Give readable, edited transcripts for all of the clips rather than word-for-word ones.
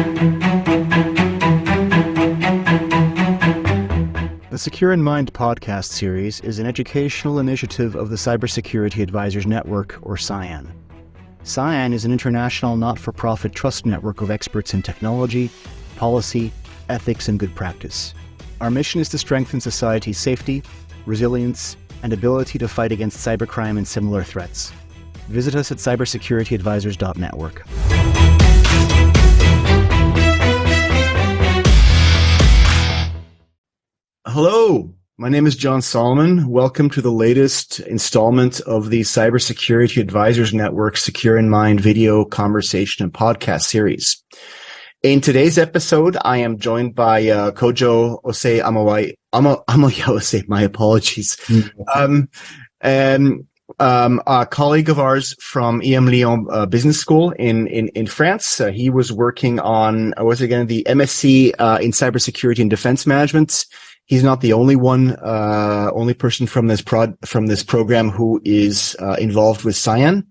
The Secure-in-Mind podcast series is an educational initiative of the Cybersecurity Advisors Network, or CyAN. CyAN is an international not-for-profit trust network of experts in technology, policy, ethics, and good practice. Our mission is to strengthen society's safety, resilience, and ability to fight against cybercrime and similar threats. Visit us at cybersecurityadvisors.network. Hello, my name is John Salomon. Welcome to the latest installment of the Cybersecurity Advisors Network Secure-in-Mind video conversation and podcast series. In today's episode, I am joined by Kojo Osei Amoyaw-Osei. My apologies. A colleague of ours from EM-Lyon Business School in France. He was working on, the MSc in Cybersecurity and Defence Management. He's not the only person from this program who is involved with CyAN.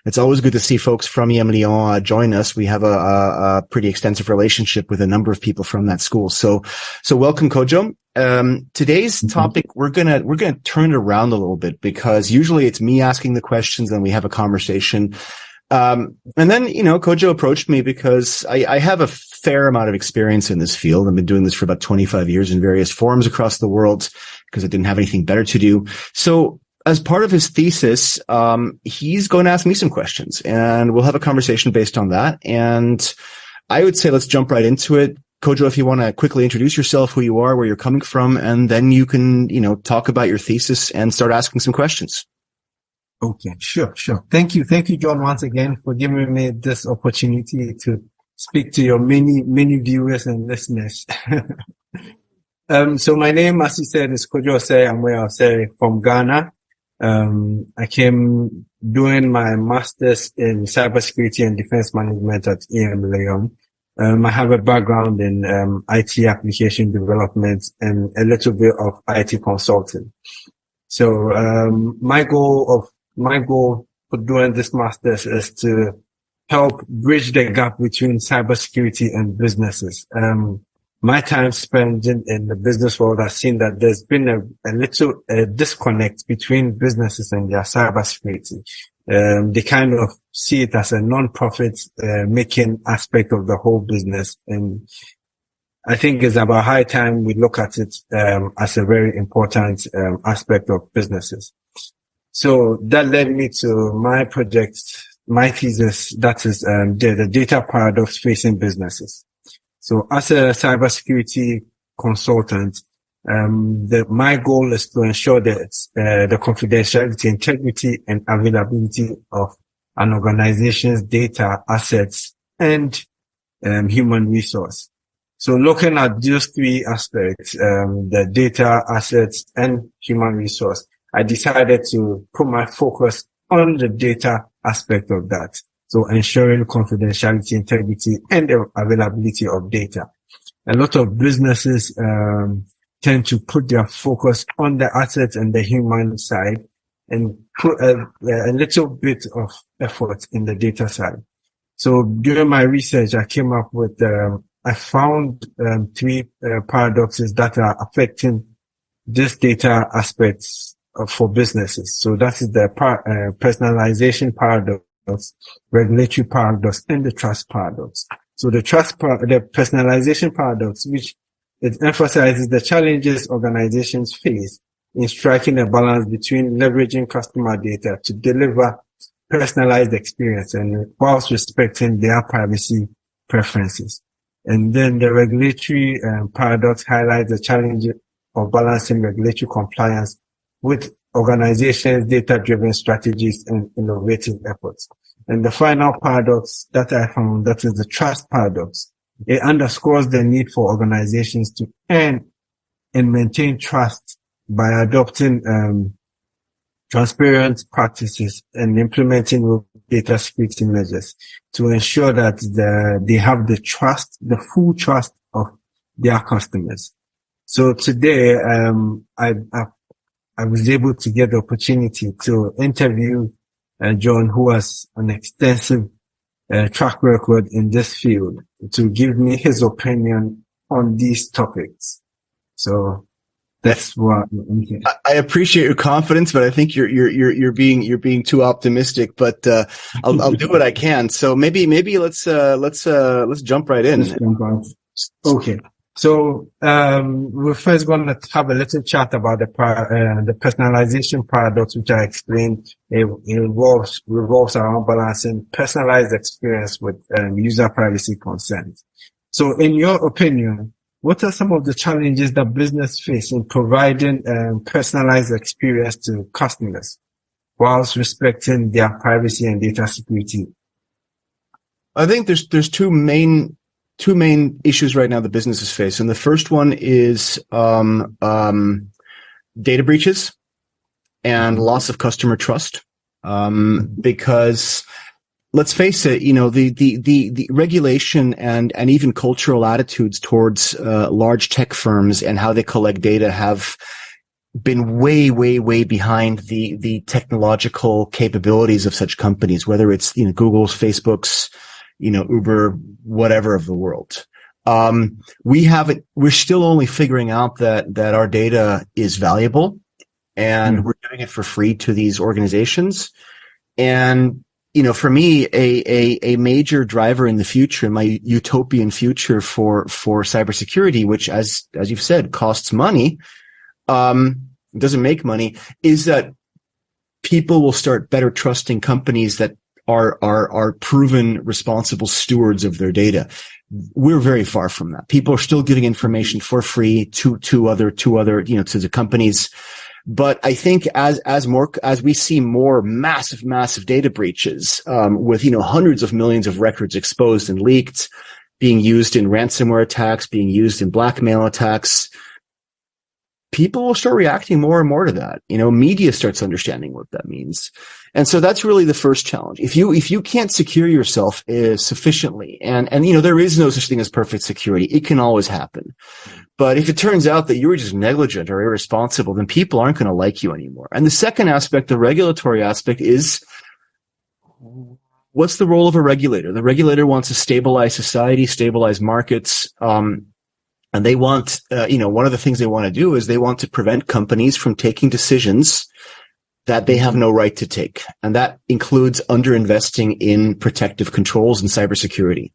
It's always good to see folks from EM-Lyon join us. We have a pretty extensive relationship with a number of people from that school. So welcome, Kojo. Today's topic, we're gonna turn it around a little bit, because usually it's me asking the questions and we have a conversation. And then, Kojo approached me because I have a fair amount of experience in this field. I've been doing this for about 25 years in various forums across the world because I didn't have anything better to do. So as part of his thesis, he's going to ask me some questions, and we'll have a conversation based on that. And I would say let's jump right into it. Kojo, if you want to quickly introduce yourself, who you are, where you're coming from, and then you can, talk about your thesis and start asking some questions. Okay, sure. Thank you, John, once again for giving me this opportunity to speak to your many viewers and listeners. So my name, as you said, is Kojo Osei Amoyaw-Osei from Ghana. I came doing my master's in Cybersecurity and Defence Management at EM-Lyon. I have a background in IT application development and a little bit of IT consulting. So my goal for doing this master's is to help bridge the gap between cybersecurity and businesses. My time spent in the business world has seen that there's been a little disconnect between businesses and their cybersecurity. They kind of see it as a non-profit making aspect of the whole business, and I think it's about high time we look at it as a very important aspect of businesses. So that led me to my project, my thesis, that is the data paradox facing businesses. So as a cybersecurity consultant, my goal is to ensure that the confidentiality, integrity, and availability of an organization's data, assets, and human resource. So looking at those three aspects, the data, assets, and human resource, I decided to put my focus on the data aspect of that. So ensuring confidentiality, integrity, and the availability of data. A lot of businesses tend to put their focus on the assets and the human side, and put a little bit of effort in the data side. So during my research, I came up with, I found three paradoxes that are affecting this data aspects for businesses. So that is the personalization paradox, regulatory paradox, and the trust paradox. So the personalization paradox, which it emphasizes the challenges organizations face in striking a balance between leveraging customer data to deliver personalized experience and whilst respecting their privacy preferences. And then the regulatory paradox highlights the challenge of balancing regulatory compliance with organizations' data-driven strategies and innovative efforts. And the final paradox that I found, that is the trust paradox. It underscores the need for organizations to earn and maintain trust by adopting transparent practices and implementing data security measures to ensure that they have the trust, the full trust of their customers. So today, I was able to get the opportunity to interview John, who has an extensive track record in this field to give me his opinion on these topics. So that's what I'm here. I appreciate your confidence, but I think you're being too optimistic. But I'll do what I can. So maybe let's jump right in. Okay. So we're first going to have a little chat about the personalization paradox, which I explained. It revolves around balancing personalized experience with user privacy concerns. So, in your opinion, what are some of the challenges that business face in providing personalized experience to customers whilst respecting their privacy and data security? I think there's two main issues right now the businesses face, and the first one is data breaches and loss of customer trust. Because let's face it, the regulation and even cultural attitudes towards large tech firms and how they collect data have been way behind the technological capabilities of such companies, whether it's Google's, Facebook's, Uber, whatever of the world. We're still only figuring out that our data is valuable, and we're doing it for free to these organizations. And, for me, a major driver in the future, in my utopian future for cybersecurity, which as you've said, costs money, doesn't make money, is that people will start better trusting companies that are proven responsible stewards of their data. We're very far from that. People are still giving information for free to the companies. But I think as we see more massive data breaches, with, hundreds of millions of records exposed and leaked, being used in ransomware attacks, being used in blackmail attacks, people will start reacting more and more to that. Media starts understanding what that means. And so that's really the first challenge. If you can't secure yourself sufficiently, and there is no such thing as perfect security. It can always happen. But if it turns out that you were just negligent or irresponsible, then people aren't going to like you anymore. And the second aspect, the regulatory aspect, is what's the role of a regulator? The regulator wants to stabilize society, stabilize markets, and they want, one of the things they want to do is they want to prevent companies from taking decisions that they have no right to take. And that includes underinvesting in protective controls and cybersecurity.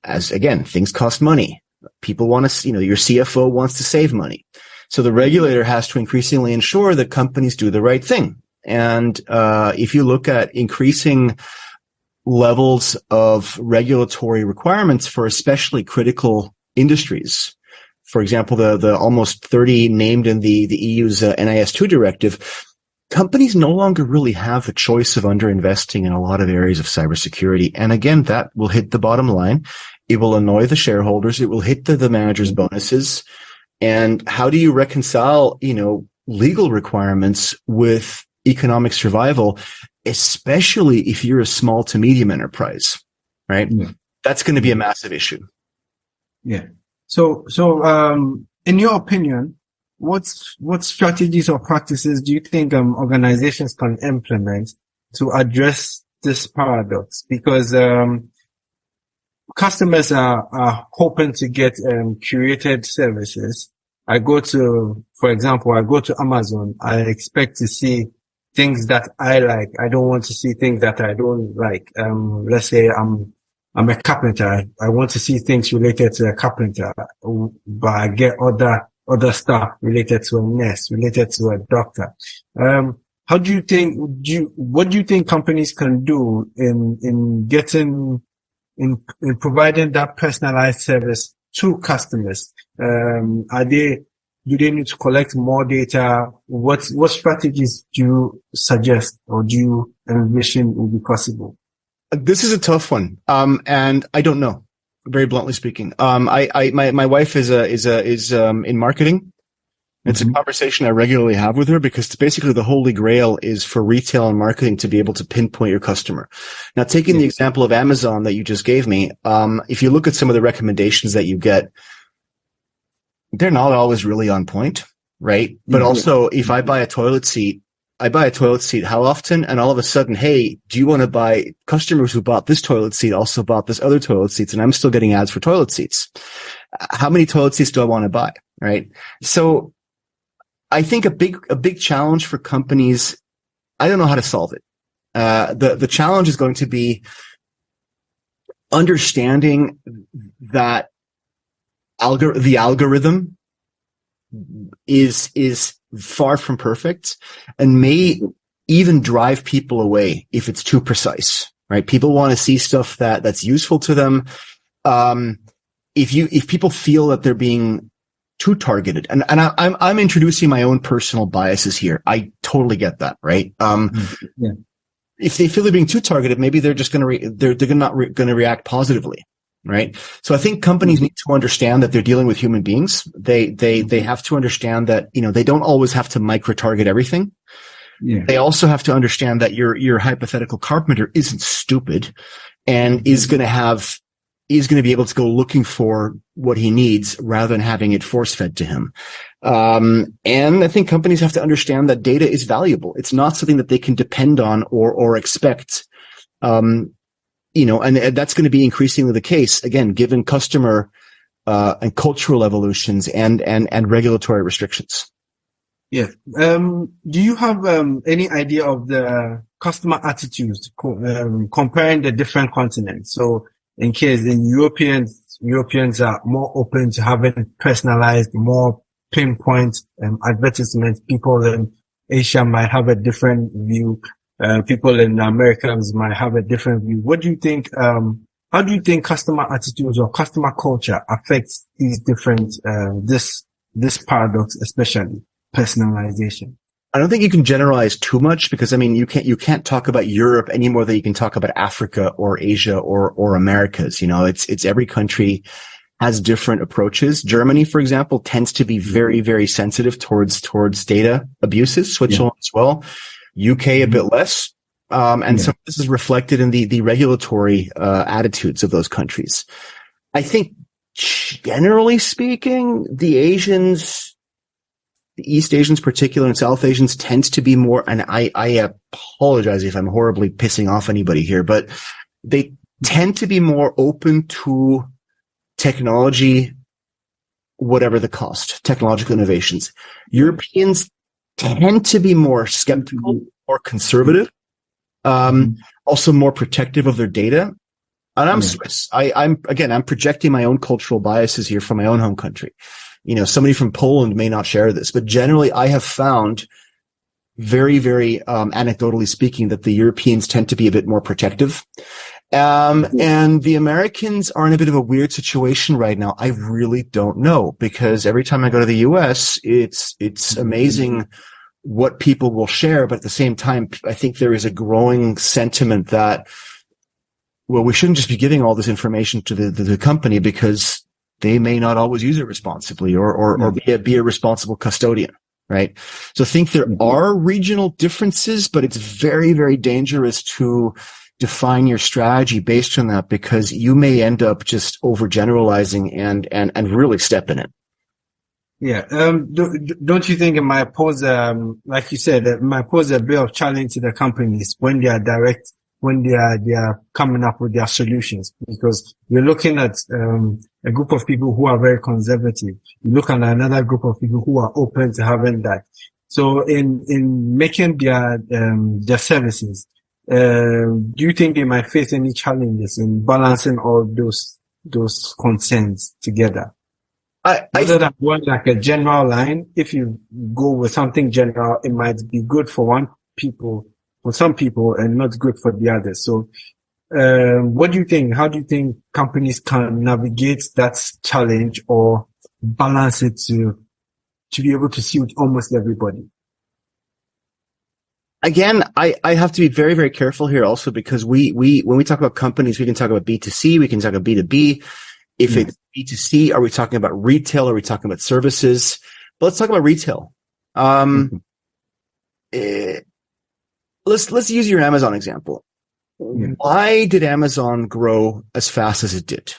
As again, things cost money. People want to, your CFO wants to save money. So the regulator has to increasingly ensure that companies do the right thing. And, if you look at increasing levels of regulatory requirements for especially critical industries, for example, the almost 30 named in the EU's NIS2 directive, companies no longer really have a choice of underinvesting in a lot of areas of cybersecurity. And again, that will hit the bottom line. It will annoy the shareholders. It will hit the managers' bonuses. And how do you reconcile, legal requirements with economic survival, especially if you're a small to medium enterprise, right? Yeah. That's going to be a massive issue. Yeah. So, in your opinion, what strategies or practices do you think organizations can implement to address this paradox? Because customers are hoping to get curated services. For example, I go to Amazon. I expect to see things that I like. I don't want to see things that I don't like. Let's say I'm a carpenter. I want to see things related to a carpenter, but I get other stuff related to a nurse, related to a doctor. What do you think companies can do in providing that personalized service to customers? Do they need to collect more data? What strategies do you suggest or do you envision will be possible? This is a tough one. And I don't know, very bluntly speaking. My wife is in marketing. It's a conversation I regularly have with her because it's basically the holy grail is for retail and marketing to be able to pinpoint your customer. Now, taking the example of Amazon that you just gave me, if you look at some of the recommendations that you get, they're not always really on point, right? But also, if I buy a toilet seat I buy a toilet seat. How often? And all of a sudden, hey, do you want to buy? Customers who bought this toilet seat also bought this other toilet seats, and I'm still getting ads for toilet seats. How many toilet seats do I want to buy? Right. So I think a big challenge for companies, I don't know how to solve it. The challenge is going to be understanding that the algorithm is far from perfect and may even drive people away if it's too precise, right? People want to see stuff that's useful to them. If people feel that they're being too targeted, and I'm introducing my own personal biases here. I totally get that, right? Yeah. If they feel they're being too targeted, maybe they're just going to they're not going to react positively, right? So I think companies need to understand that they're dealing with human beings. They have to understand that, they don't always have to micro-target everything. Yeah. They also have to understand that your hypothetical carpenter isn't stupid and is going to be able to go looking for what he needs rather than having it force-fed to him. And I think companies have to understand that data is valuable. It's not something that they can depend on or expect. And that's going to be increasingly the case, again, given customer and cultural evolutions and regulatory restrictions. Yeah. Do you have any idea of the customer attitudes comparing the different continents? So in case the Europeans are more open to having personalized, more pinpoint advertisements. People in Asia might have a different view. People in Americans might have a different view. What do you think? How do you think customer attitudes or customer culture affects these different, this paradox, especially personalization? I don't think you can generalize too much because, you can't talk about Europe any more than you can talk about Africa or Asia or Americas. It's every country has different approaches. Germany, for example, tends to be very, very sensitive towards data abuses, Switzerland as well. UK a bit less. So this is reflected in the regulatory, attitudes of those countries. I think generally speaking, the East Asians particular and South Asians tends to be more, and I apologize if I'm horribly pissing off anybody here, but they tend to be more open to technology, whatever the cost, technological innovations. Europeans tend to be more skeptical, more conservative, also more protective of their data. And I'm Swiss. I'm projecting my own cultural biases here from my own home country. Somebody from Poland may not share this, but generally I have found very, very, anecdotally speaking, that the Europeans tend to be a bit more protective. And the Americans are in a bit of a weird situation right now. I really don't know, because every time I go to the US, it's amazing what people will share. But at the same time, I think there is a growing sentiment that, well, we shouldn't just be giving all this information to the company because they may not always use it responsibly or be a responsible custodian. Right. So I think there are regional differences, but it's very, very dangerous to define your strategy based on that, because you may end up just overgeneralizing and really step in it. Yeah. Don't you think it might pose, like you said, it might pose a bit of challenge to the companies when they are coming up with their solutions? Because you're looking at, a group of people who are very conservative. You look at another group of people who are open to having that. So in making their services, do you think they might face any challenges in balancing all those concerns together? Other than one, like a general line, if you go with something general, it might be good for some people and not good for the others. So, what do you think? How do you think companies can navigate that challenge or balance it to be able to suit almost everybody? Again, I have to be very, very careful here also, because when we talk about companies, we can talk about B2C, we can talk about B2B. If it's B2C, are we talking about retail? Are we talking about services? But let's talk about retail. Let's use your Amazon example. Why did Amazon grow as fast as it did?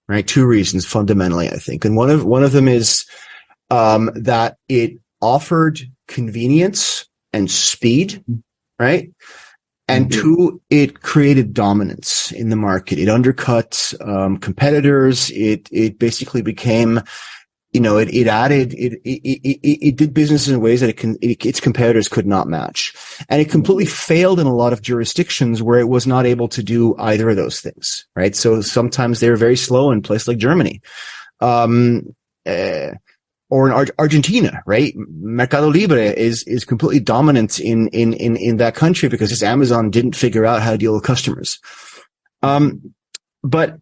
Right? Two reasons fundamentally, I think. And one of them is, that it offered convenience and speed, right? And two, it created dominance in the market. It undercut competitors. It basically became, it did business in ways that its competitors could not match. And it completely failed in a lot of jurisdictions where it was not able to do either of those things, right? So sometimes they were very slow in places like Germany. Or in Argentina, right? Mercado Libre is completely dominant in that country because this Amazon didn't figure out how to deal with customers. But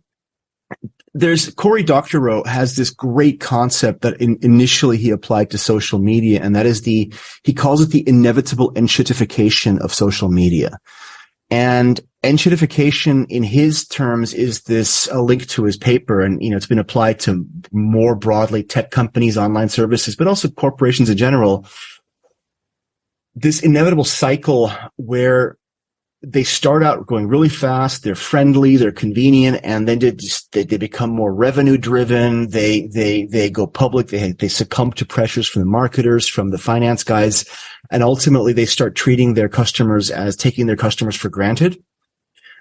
Cory Doctorow has this great concept that initially he applied to social media, and that is he calls it the inevitable enshittification of social media. And enshittification in his terms is a link to his paper. And, it's been applied to more broadly tech companies, online services, but also corporations in general. This inevitable cycle where they start out going really fast, they're friendly, they're convenient, and then they become more revenue driven. They go public. They succumb to pressures from the marketers, from the finance guys, and ultimately they start treating their customers as taking their customers for granted.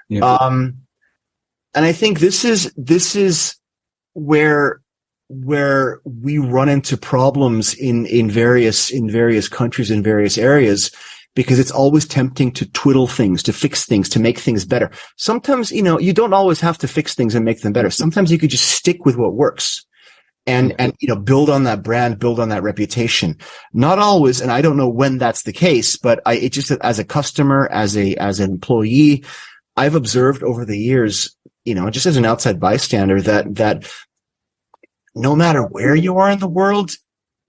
Yeah. And I think this is where we run into problems in various countries, in various areas, because it's always tempting to twiddle things, to fix things, to make things better. Sometimes, you don't always have to fix things and make them better. Sometimes you could just stick with what works and build on that brand, build on that reputation. Not always, and I don't know when that's the case, but it just, as a customer, as an employee, I've observed over the years, just as an outside bystander, that no matter where you are in the world,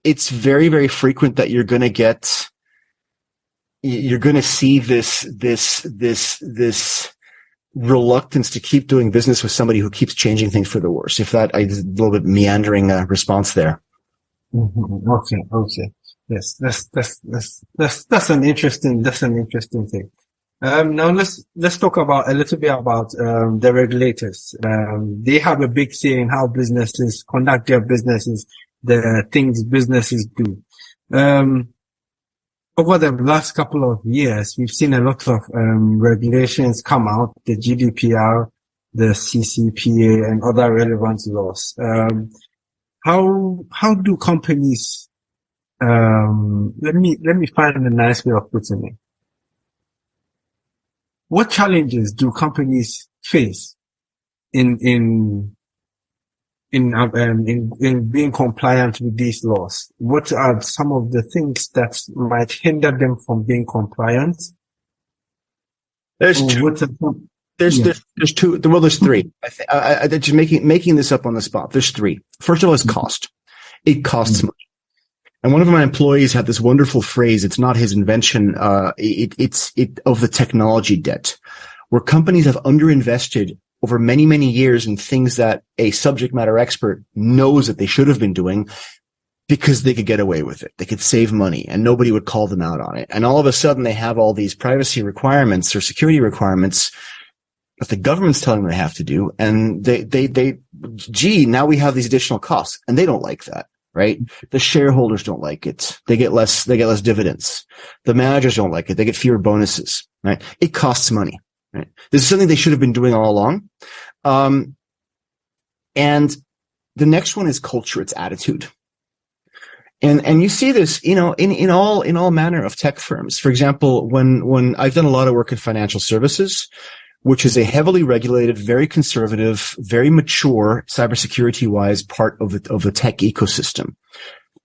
it's very, very frequent that you're going to see this reluctance to keep doing business with somebody who keeps changing things for the worse. If that, a little bit meandering response there. Mm-hmm. Okay. Yes, that's an interesting thing. Now let's talk a little bit about the regulators. They have a big say in how businesses conduct their businesses, the things businesses do. Over the last couple of years, we've seen a lot of regulations come out, the GDPR, the CCPA, and other relevant laws. How do companies? Let me find a nice way of putting it. What challenges do companies face in being compliant with these laws? What are some of the things that might hinder them from being compliant? There's two. There's two. Well, there's three. I just making this up on the spot. There's three. First of all, is cost. It costs money. And one of my employees had this wonderful phrase. It's not his invention. It's of the technology debt, where companies have underinvested over many, many years in things that a subject matter expert knows that they should have been doing because they could get away with it. They could save money and nobody would call them out on it. And all of a sudden they have all these privacy requirements or security requirements that the government's telling them they have to do. And now we have these additional costs, and they don't like that. Right? The shareholders don't like it. They get less dividends. The managers don't like it. They get fewer bonuses, right? It costs money, right? This is something they should have been doing all along. And the next one is culture. It's attitude. And you see this, in all manner of tech firms. For example, when I've done a lot of work in financial services, which is a heavily regulated, very conservative, very mature, cybersecurity-wise part of the tech ecosystem.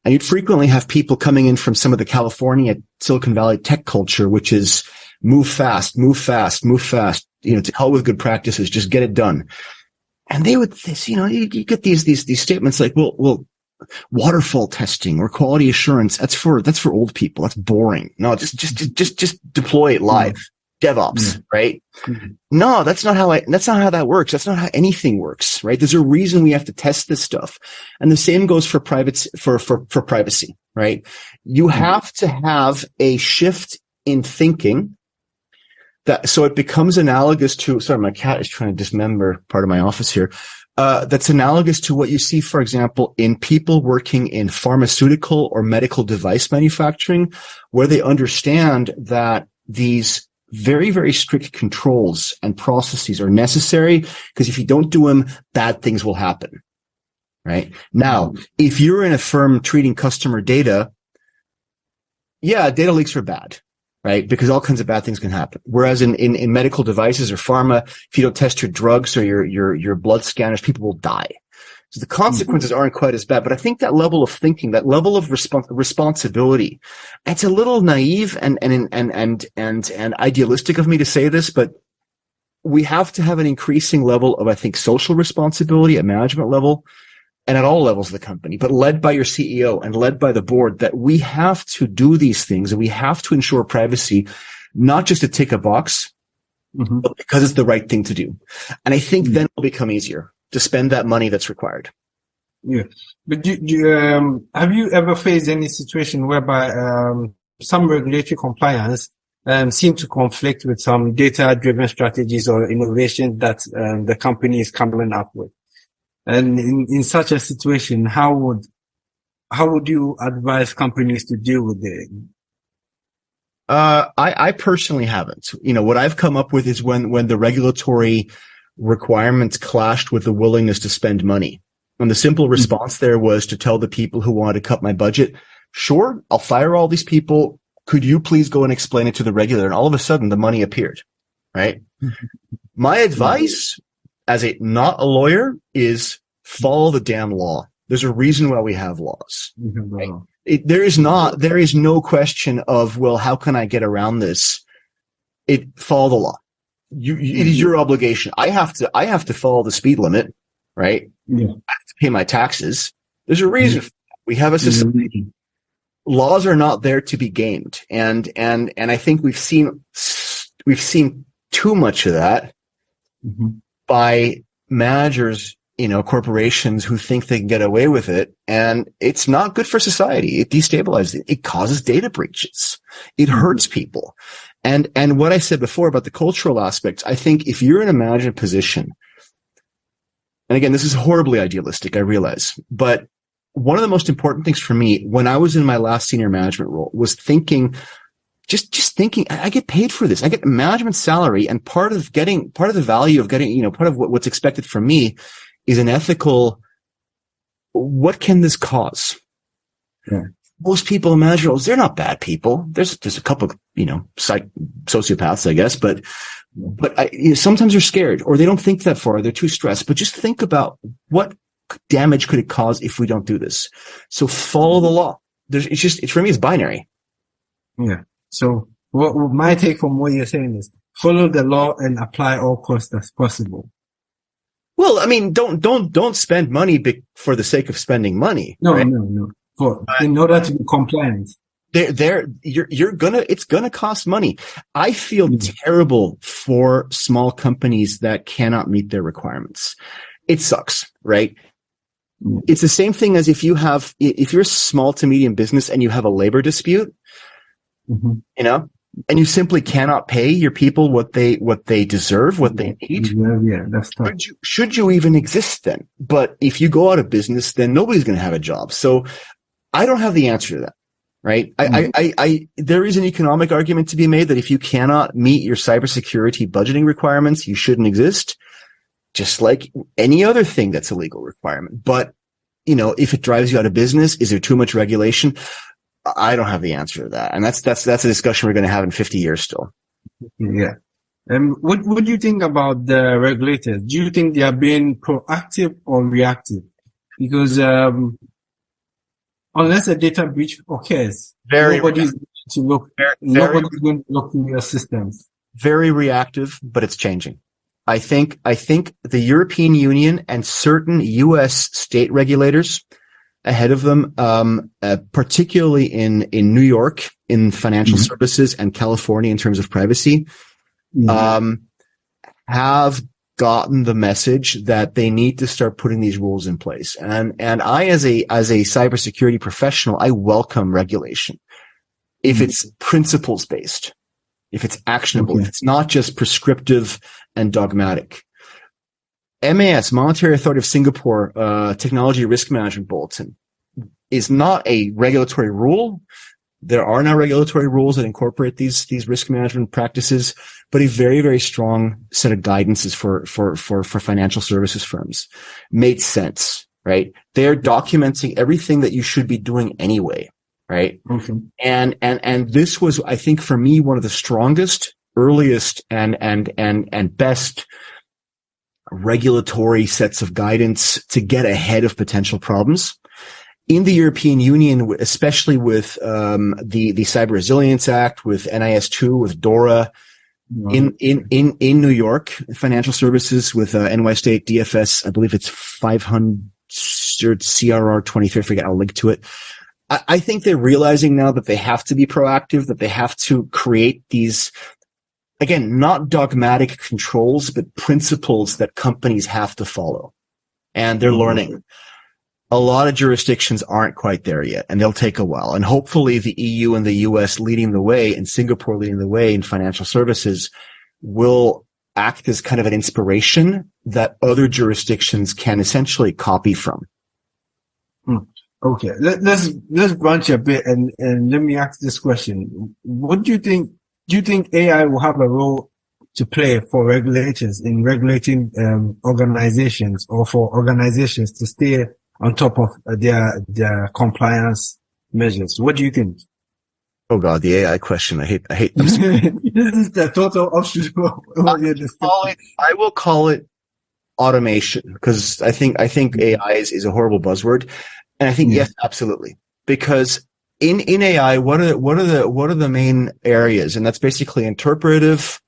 And you'd frequently have people coming in from some of the California, Silicon Valley tech culture, which is move fast, to hell with good practices, just get it done. And they would, you get these statements like, well, waterfall testing or quality assurance, that's for old people. That's boring. No, just deploy it live. DevOps, right? Mm-hmm. No, that's not how that works. That's not how anything works, right? There's a reason we have to test this stuff. And the same goes for for privacy, right? You have to have a shift in thinking so it becomes analogous to, sorry, my cat is trying to dismember part of my office here. that's analogous to what you see, for example, in people working in pharmaceutical or medical device manufacturing, where they understand that these very, very strict controls and processes are necessary, because if you don't do them, bad things will happen. Right? Now, if you're in a firm treating customer data, yeah, data leaks are bad, right? Because all kinds of bad things can happen. Whereas in medical devices or pharma, if you don't test your drugs or your blood scanners, people will die. So the consequences aren't quite as bad. But I think that level of thinking, that level of responsibility, it's a little naive and idealistic of me to say this, but we have to have an increasing level of, I think, social responsibility at management level and at all levels of the company, but led by your CEO and led by the board, that we have to do these things and we have to ensure privacy, not just to tick a box, but because it's the right thing to do. And I think then it'll become easier to spend that money that's required. Yeah. But have you ever faced any situation whereby some regulatory compliance seem to conflict with some data-driven strategies or innovations that the company is coming up with? And in such a situation, how would you advise companies to deal with it? I personally haven't. What I've come up with is when the regulatory requirements clashed with the willingness to spend money. And the simple response there was to tell the people who wanted to cut my budget, sure, I'll fire all these people. Could you please go and explain it to the regulator? And all of a sudden the money appeared, right? My advice, as not a lawyer, is follow the damn law. There's a reason why we have laws. Right? There is no question of, well, how can I get around this? Follow the law. It is your obligation. I have to follow the speed limit, right? Yeah. I have to pay my taxes. There's a reason for that. We have a society. Laws are not there to be gamed. And I think we've seen too much of that by managers, corporations who think they can get away with it. And it's not good for society. It destabilizes it. It causes data breaches. It hurts people. And what I said before about the cultural aspects, I think if you're in a management position, and again, this is horribly idealistic, I realize, but one of the most important things for me when I was in my last senior management role was thinking, just thinking, I get paid for this. I get a management salary, and part of the value of getting, part of what's expected from me is an ethical, what can this cause? Yeah. Most people in management roles, they're not bad people. There's a couple of, sociopaths, I guess, but sometimes they're scared or they don't think that far. They're too stressed, but just think about what damage could it cause if we don't do this? So follow the law. For me, it's binary. Yeah. So what my take from what you're saying is follow the law and apply all costs as possible. Well, I mean, don't spend money for the sake of spending money. No, right? No. In order to be compliant. It's gonna cost money. I feel terrible for small companies that cannot meet their requirements. It sucks, right? It's the same thing as if you're a small to medium business and you have a labor dispute, and you simply cannot pay your people what they deserve, what they need. Yeah, that's tough. Should you even exist then? But if you go out of business, then nobody's going to have a job. So I don't have the answer to that, right? There is an economic argument to be made that if you cannot meet your cybersecurity budgeting requirements, you shouldn't exist. Just like any other thing that's a legal requirement. But, if it drives you out of business, is there too much regulation? I don't have the answer to that. And that's a discussion we're going to have in 50 years still. Yeah. What do you think about the regulators? Do you think they are being proactive or reactive? Because, unless a data breach occurs, nobody's going to look in your systems. Very reactive, but it's changing. I think the European Union and certain U.S. state regulators ahead of them, particularly in New York, in financial services, and California in terms of privacy, have gotten the message that they need to start putting these rules in place. And I, as a cybersecurity professional, I welcome regulation if it's principles based, if it's actionable, if it's not just prescriptive and dogmatic. MAS, Monetary Authority of Singapore, Technology Risk Management Bulletin, is not a regulatory rule. There are now regulatory rules that incorporate these risk management practices, but a very, very strong set of guidances for financial services firms. Made sense, right? They're documenting everything that you should be doing anyway, right? Okay. And this was, I think, for me, one of the strongest, earliest, and best regulatory sets of guidance to get ahead of potential problems. In the European Union, especially with the Cyber Resilience Act, with NIS2, with DORA, in New York, financial services with NY State DFS, I believe it's 500 CRR 23. I forget. I'll link to it. I think they're realizing now that they have to be proactive, that they have to create these, again, not dogmatic controls, but principles that companies have to follow, and they're learning. A lot of jurisdictions aren't quite there yet, and they'll take a while. And hopefully the EU and the US leading the way, and Singapore leading the way in financial services, will act as kind of an inspiration that other jurisdictions can essentially copy from. Okay, let's branch a bit and let me ask this question. What do you think? Do you think AI will have a role to play for regulators in regulating organizations, or for organizations to stay on top of their compliance measures? What do you think? Oh God, the AI question. I hate them. This is the total option. I will call it automation, because I think AI is a horrible buzzword. And I think, yes, absolutely. Because in AI, what are the main areas? And that's basically interpretive.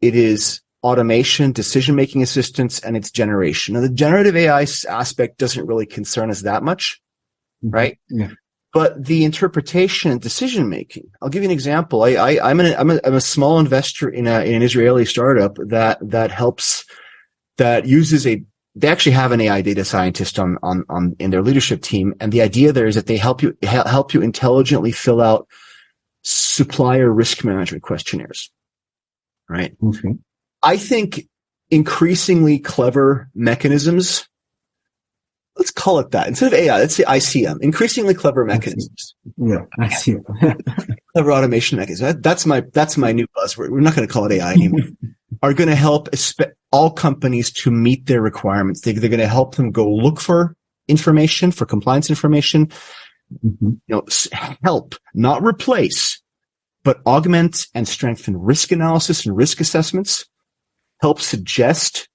It is automation, decision-making assistance, and its generation. Now, the generative AI aspect doesn't really concern us that much, right? Yeah. But the interpretation and decision-making, I'll give you an example. I'm a small investor in an Israeli startup that uses they actually have an AI data scientist in their leadership team. And the idea there is that they help you intelligently fill out supplier risk management questionnaires, right? Okay. I think increasingly clever mechanisms, let's call it that. Instead of AI, let's say ICM, increasingly clever mechanisms. Yeah, ICM. Clever automation mechanisms. That's my new buzzword. We're not going to call it AI anymore. Are going to help all companies to meet their requirements. They're going to help them go look for information, for compliance information. Help, not replace, but augment and strengthen risk analysis and risk assessments. Help suggest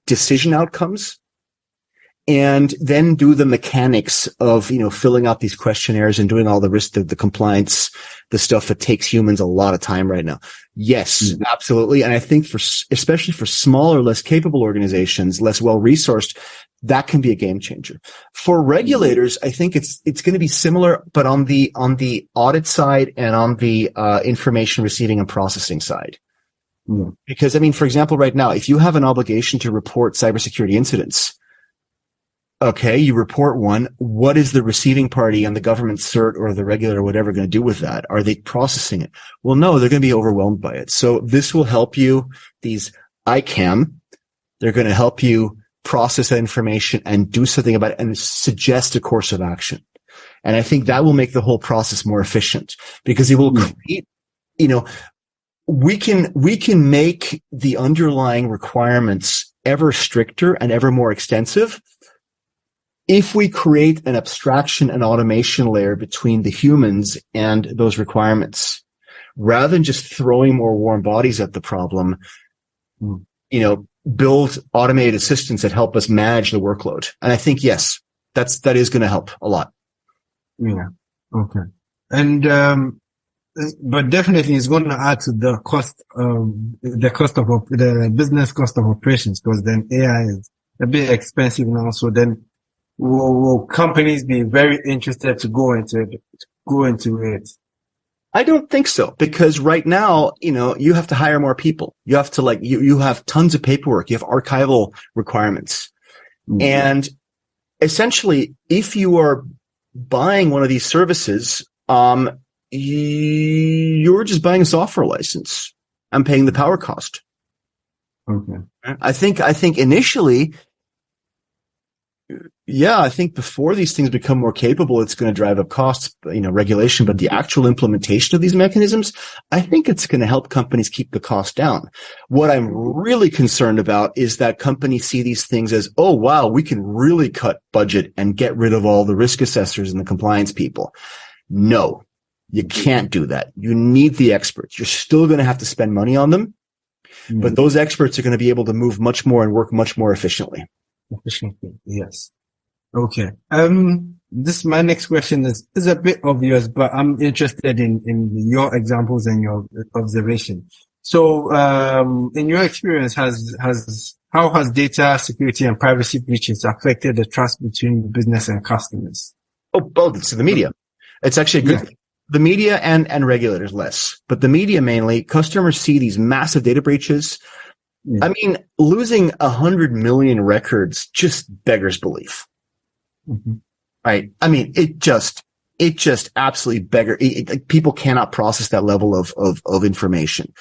decision outcomes, and then do the mechanics of filling out these questionnaires and doing all the risk, the compliance, the stuff that takes humans a lot of time right now. Yes, absolutely. And I think especially for smaller, less capable organizations, less well resourced, that can be a game changer. For regulators, I think it's going to be similar, but on the audit side and on the information receiving and processing side. Because, for example, right now, if you have an obligation to report cybersecurity incidents, okay, you report one. What is the receiving party and the government cert or the regulator or whatever going to do with that? Are they processing it? Well, no, they're going to be overwhelmed by it. So this will help you. These ICAM, they're going to help you process that information and do something about it and suggest a course of action. And I think that will make the whole process more efficient, because it will create, we can make the underlying requirements ever stricter and ever more extensive if we create an abstraction and automation layer between the humans and those requirements, rather than just throwing more warm bodies at the problem. Build automated assistants that help us manage the workload. And I think, yes, that is going to help a lot. Yeah. Okay. And, but definitely it's going to add to the cost of the business cost of operations, because then AI is a bit expensive now. So then will companies be very interested to go into it? I don't think so, because right now, you have to hire more people. You have to you have tons of paperwork. You have archival requirements. And essentially, if you are buying one of these services, you're just buying a software license and paying the power cost. Okay. I think initially, yeah, I think before these things become more capable, it's going to drive up costs, regulation, but the actual implementation of these mechanisms, I think it's going to help companies keep the cost down. What I'm really concerned about is that companies see these things as, oh, wow, we can really cut budget and get rid of all the risk assessors and the compliance people. No, you can't do that. You need the experts. You're still going to have to spend money on them, but those experts are going to be able to move much more and work much more efficiently. Efficiently, yes. Okay. My next question is a bit obvious, but I'm interested in your examples and your observation. So, in your experience, how has data security and privacy breaches affected the trust between business and customers? Oh, both. So the media. It's actually a good thing. The media and regulators less, but the media mainly. Customers see these massive data breaches. I mean, losing 100 million records just beggars belief. Right? I mean, it just absolutely people cannot process that level of information.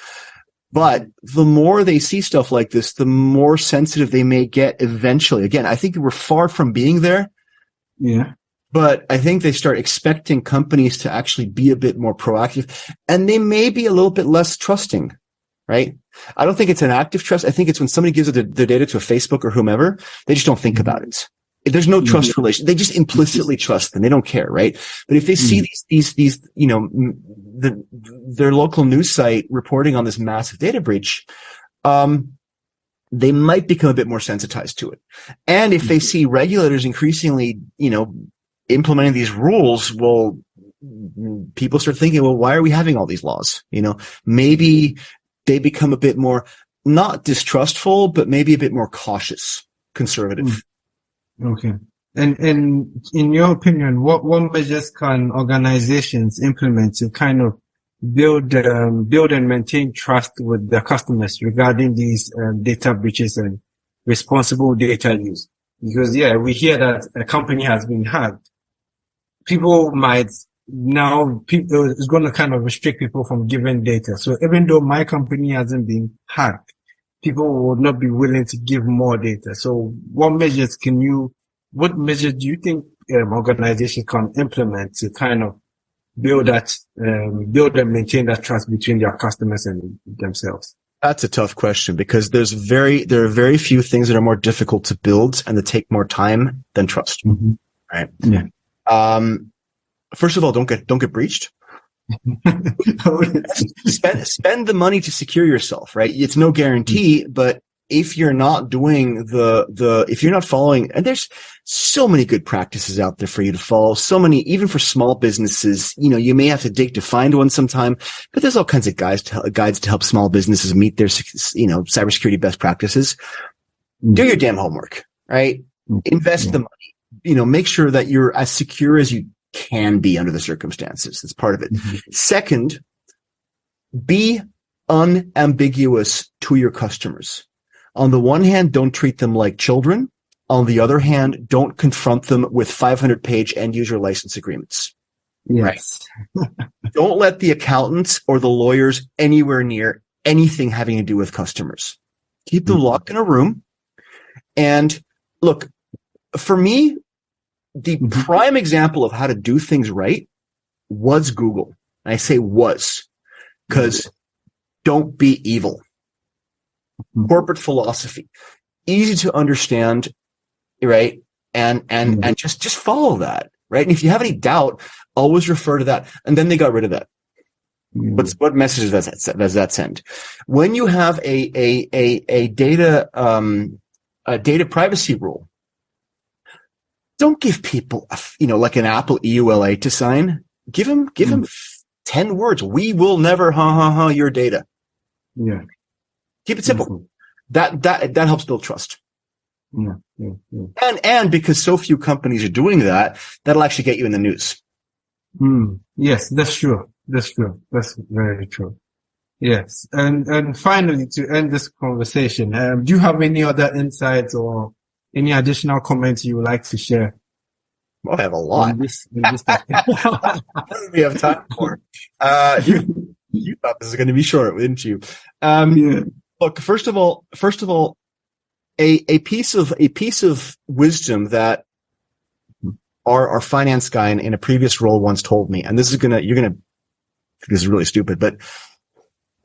But the more they see stuff like this, the more sensitive they may get eventually. Again, I think we're far from being there. Yeah. But I think they start expecting companies to actually be a bit more proactive, and they may be a little bit less trusting. Right? I don't think it's an active trust. I think it's when somebody gives their data to a Facebook or whomever, they just don't think about it. There's no trust relation. They just implicitly trust them. They don't care, right? But if they see these, their local news site reporting on this massive data breach, they might become a bit more sensitized to it. And if they see regulators increasingly, implementing these rules, well, people start thinking, well, why are we having all these laws? Maybe they become a bit more, not distrustful, but maybe a bit more cautious, conservative. Okay. And in your opinion, what measures can organizations implement to kind of build and maintain trust with their customers regarding these data breaches and responsible data use? Because we hear that a company has been hacked. People is going to kind of restrict people from giving data. So even though my company hasn't been hacked, people will not be willing to give more data. So what measures do you think organizations can implement to kind of build and maintain that trust between their customers and themselves? That's a tough question because there are very few things that are more difficult to build and that take more time than trust. Right? Yeah. First of all, don't get breached. Spend the money to secure yourself, right? It's no guarantee, but if you're not doing if you're not following, and there's so many good practices out there for you to follow, so many, even for small businesses, you may have to dig to find one sometime, but there's all kinds of guides to help small businesses meet their, cybersecurity best practices. Do your damn homework, right? Invest the money, make sure that you're as secure as you can be under the circumstances. That's part of it. Second, be unambiguous to your customers. On the one hand, don't treat them like children. On the other hand, don't confront them with 500-page end-user license agreements. Yes. Right? Don't let the accountants or the lawyers anywhere near anything having to do with customers. Keep them locked in a room. And look, for me, the prime example of how to do things right was Google. And I say was because don't be evil. Corporate philosophy, easy to understand, right? And just follow that, right? And if you have any doubt, always refer to that. And then they got rid of that. What message does that send? When you have a data privacy rule, don't give people like an Apple EULA to sign. Give them 10 words. We will never your data. Yeah. Keep it simple. That helps build trust. Yeah. And because so few companies are doing that, that'll actually get you in the news. Yes, that's true. That's very true. Yes. And finally, to end this conversation, do you have any other insights or any additional comments you would like to share? I have a lot. We have time for. You thought this was going to be short, didn't you? Look, first of all, a piece of wisdom that our finance guy in a previous role once told me, and this is this is really stupid, but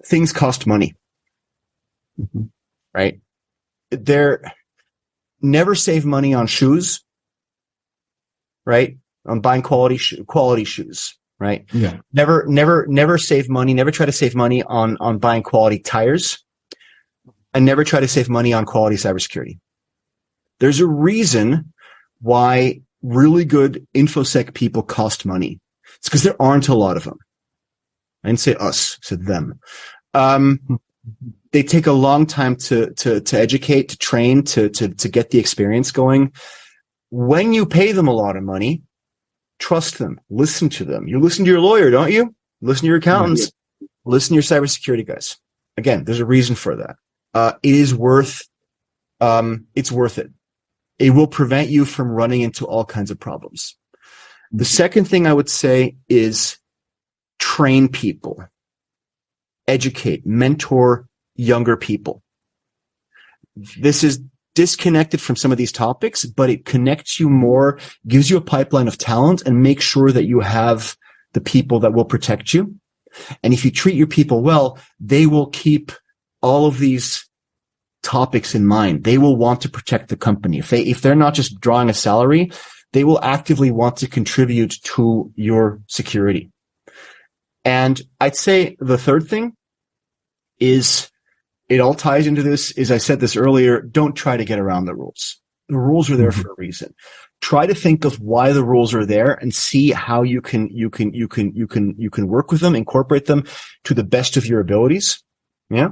things cost money, right? Never save money on shoes, right? On buying quality shoes, right? Yeah. Never save money. Never try to save money on buying quality tires, and never try to save money on quality cybersecurity. There's a reason why really good InfoSec people cost money. It's because there aren't a lot of them. I didn't say us, I said them. They take a long time to educate, to train, to get the experience going. When you pay them a lot of money, trust them, listen to them. You listen to your lawyer, don't you? Listen to your accountants, listen to your cybersecurity guys. Again, there's a reason for that. It's worth it. It will prevent you from running into all kinds of problems. The second thing I would say is train people, educate, mentor younger people. This is disconnected from some of these topics, but it connects you more, gives you a pipeline of talent, and makes sure that you have the people that will protect you. And if you treat your people well, they will keep all of these topics in mind. They will want to protect the company. If they're not just drawing a salary, they will actively want to contribute to your security. And I'd say the third thing is, it all ties into this, is I said this earlier, don't try to get around the rules. The rules are there for a reason. Try to think of why the rules are there and see how you can work with them, incorporate them to the best of your abilities. Yeah.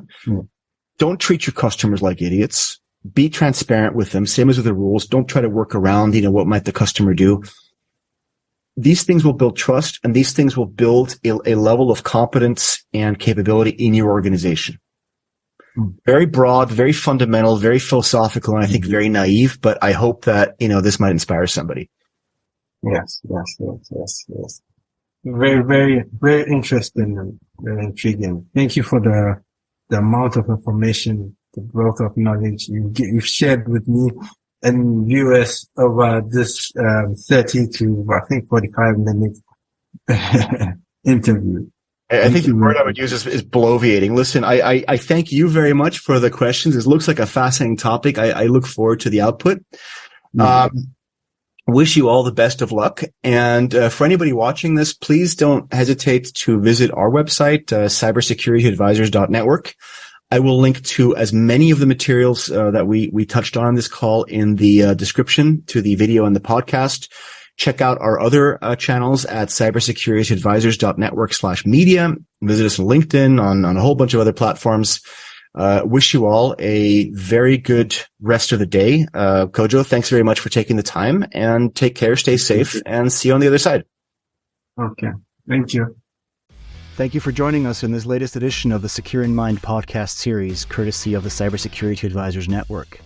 Don't treat your customers like idiots. Be transparent with them. Same as with the rules. Don't try to work around, what might the customer do. These things will build trust, and these things will build a level of competence and capability in your organization. Very broad, very fundamental, very philosophical, and I think very naive, but I hope that, this might inspire somebody. Yes. Very, very, very interesting and very intriguing. Thank you for the amount of information, the wealth of knowledge you've shared with me and viewers over this 30 to, I think, 45-minute interview. I think the word I would use is bloviating. Listen, I thank you very much for the questions. It looks like a fascinating topic. I look forward to the output. Wish you all the best of luck. And for anybody watching this, please don't hesitate to visit our website, cybersecurityadvisors.network. I will link to as many of the materials that we touched on this call in the description to the video and the podcast. Check out our other channels at cybersecurityadvisors.network/media. Visit us on LinkedIn, on a whole bunch of other platforms. Wish you all a very good rest of the day. Kojo, thanks very much for taking the time, and take care, stay safe, and see you on the other side. Okay. Thank you. Thank you for joining us in this latest edition of the Secure-in-Mind podcast series, courtesy of the Cybersecurity Advisors Network.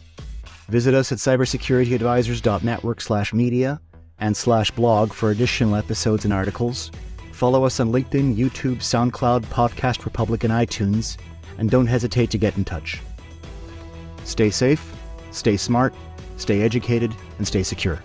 Visit us at cybersecurityadvisors.network/media and /blog for additional episodes and articles. Follow us on LinkedIn, YouTube, SoundCloud, Podcast Republic, and iTunes. And don't hesitate to get in touch. Stay safe, stay smart, stay educated, and stay secure.